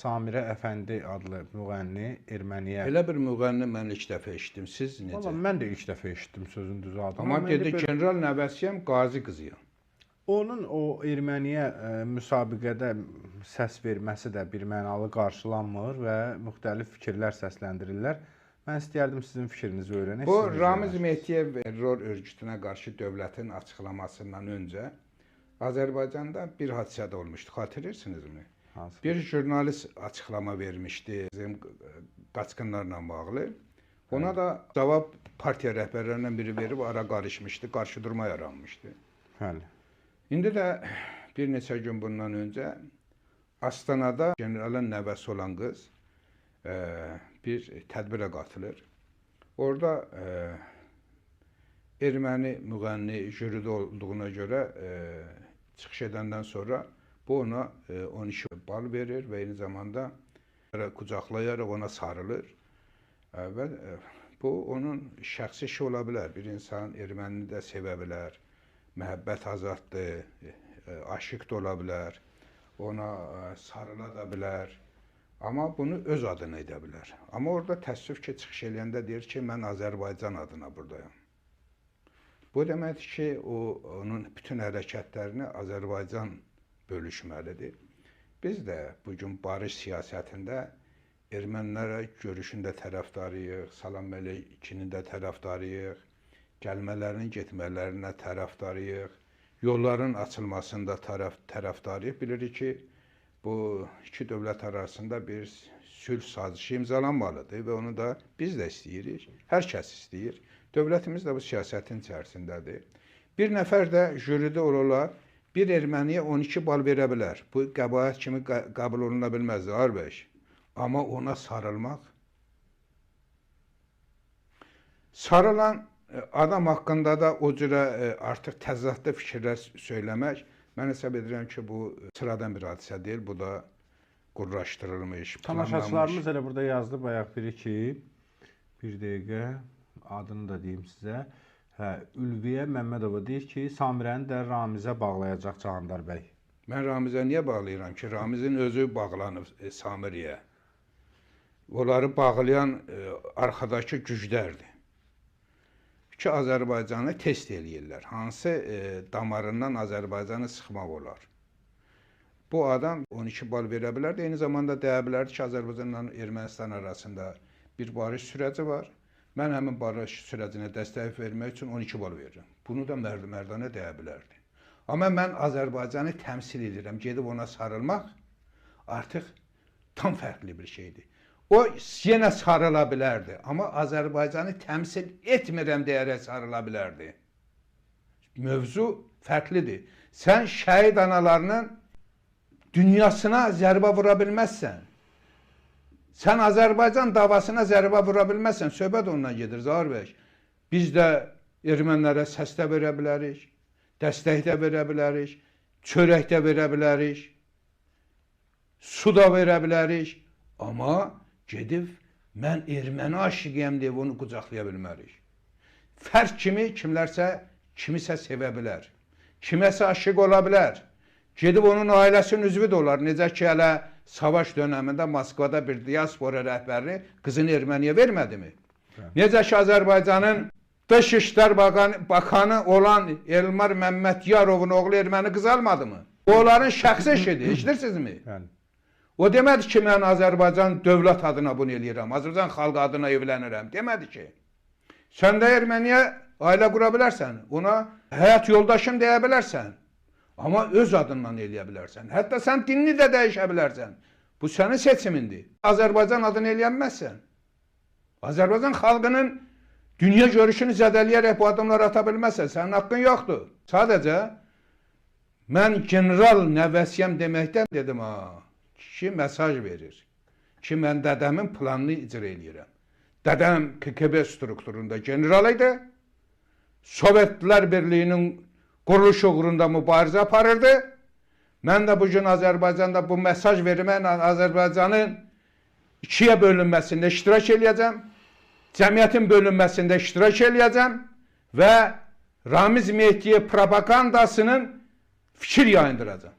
Samirə Əfəndi adlı müğənni erməniyə. Elə bir müğənni mən ilk dəfə eşitdim. Siz necə? Valla mən də ilk dəfə eşitdim sözün düzü adını. Amma dedi general nəvəsiyəm, qazi qızıyam. Onun o erməniyə müsabiqədə səs verməsi də bir mənalı qarşılanmır və müxtəlif fikirlər səsləndirirlər. Mən istəyərdim sizin fikrinizi öyrənək. Bu Ramiz Mehdiyev terror örgütünə qarşı dövlətin açıqlamasından öncə Azərbaycanda bir hadisə də olmuşdu. Xatırlayırsinizmi? Bir jurnalist açıqlama vermişdi bizim qaçqınlarla bağlı. Ona da cavab partiya rəhbərlərindən biri verib ara qarışmışdı, qarşıdurma yaranmışdı. Bəli. İndi də bir neçə gün bundan öncə Astanada generalın nəvəsi olan qız bir tədbirə qatılır. Orada erməni müğənni jüridə olduğuna görə çıxış edəndən sonra bu ona 12 bal verir və eyni zamanda qucaqlayaraq ona sarılır. Və bu onun şəxsi işi ola bilər. Bir insan ermənini də sevə bilər, məhəbbət azaddır, aşiq da ola bilər, ona sarıla da bilər. Amma bunu öz adına edə bilər. Amma orada təəssüf ki, çıxış eləyəndə deyir ki, mən Azərbaycan adına buradayım. Bu deməkdir ki, onun bütün hərəkətlərini Azərbaycan bölüşməlidir. Biz də bugün barış siyasətində ermənilərə görüşün də tərəfdarıyıq, Salam Məleykinin də tərəfdarıyıq, gəlmələrinin getmələrinə tərəfdarıyıq, yolların açılmasında tərəfdarıyıq. Bilirik ki, bu iki dövlət arasında bir sülh sazişi imzalanmalıdır və onu da biz də istəyirik, hər kəs istəyir. Dövlətimiz də bu siyasətin içərisindədir. Bir nəfər də jüridə olaraq bir erməniyə 12 bal verə bilər. Bu qəbahət kimi qəbul oluna bilməz, Ağarbəy. Amma ona sarılmaq, sarılan adam haqqında da o cürə artıq təzadlı fikirlər söyləmək, mən hesab edirəm ki, bu sıradan bir hadisə deyil, bu da qurlaşdırılmış, planlanmış. Tamaşaçılarımız elə burada yazdı bayaq biri ki, bir dəqiqə adını da deyim sizə. Ülviyə Məmmədova deyir ki, Samirəni də Ramizə bağlayacaq Candar bəy. Mən Ramizə niyə bağlayıram ki? Ramizin özü bağlanıb Samiriyə. Onları bağlayan arxadakı güclərdir. Ki, Azərbaycanı test eləyirlər. Hansı damarından Azərbaycanı sıxmaq olar. Bu adam 12 bal verə bilər də, eyni zamanda deyə bilərdi ki, Azərbaycanla Ermənistan arasında bir barış sürəci var. Mən həmin barış sürəcinə dəstək vermək üçün 12 bal verirəm. Bunu da mərdanə deyə bilərdi. Amma mən Azərbaycanı təmsil edirəm. Gedib ona sarılmaq artıq tam fərqli bir şeydir. O yenə sarıla bilərdi. Amma Azərbaycanı təmsil etmirəm deyərək sarıla bilərdi. Mövzu fərqlidir. Sən şəhid analarının dünyasına zərbə vura bilməzsən. Sən Azərbaycan davasına zərbə vura bilməzsən. Söhbət ondan gedir, Zahir bəy. Biz də ermənilərə səs də verə bilərik, dəstək də verə bilərik, çörək də verə bilərik, su da verə bilərik. Amma gedib, mən erməni aşiqiyəm deyib onu qucaqlaya bilmərik. Fərq kimi, kimlərsə kimisə sevə bilər, kiməsə aşiq ola bilər. Gedib onun ailəsinin üzvü də olar. Necə ki, hələ savaş dönəmində Moskvada bir diaspora rəhbərini qızını erməniyə vermədimi? Necə ki, Azərbaycanın Dışişlər Bakanı olan Elmar Məmmədyarovun oğlu erməni qız almadımı? Onların şəxsi işidir, eşidirsinizmi? O demədi ki, mən Azərbaycan dövlət adına bunu eləyirəm, Azərbaycan xalqı adına evlənirəm. Demədi ki, sən də erməniyə ailə qura bilərsən, ona həyat yoldaşım deyə bilərsən. Amma öz adından eləyə bilərsən. Hətta sən dinini də dəyişə bilərsən. Bu sənin seçimindir. Azərbaycan adını eləyənməzsən. Azərbaycan xalqının dünya görüşünü zədələyərək bu adımları ata bilməzsən. Sənin haqqın yoxdur. Sadəcə mən general nəvəsiyəm deməkdən dedim, ki, mesaj verir. Ki, mən dədəmin planını icra eləyirəm. Dədəm KGB strukturunda general idi. Sovetlər Birliyinin quruluş uğrunda mübarizə aparırdı. Mən də bugün Azərbaycanda bu mesaj verməklə Azərbaycanın ikiyə bölünməsində iştirak eləyəcəm. Cəmiyyətin bölünməsində iştirak eləyəcəm və Ramiz Mehdiyev propagandasının fikir yayındıracam.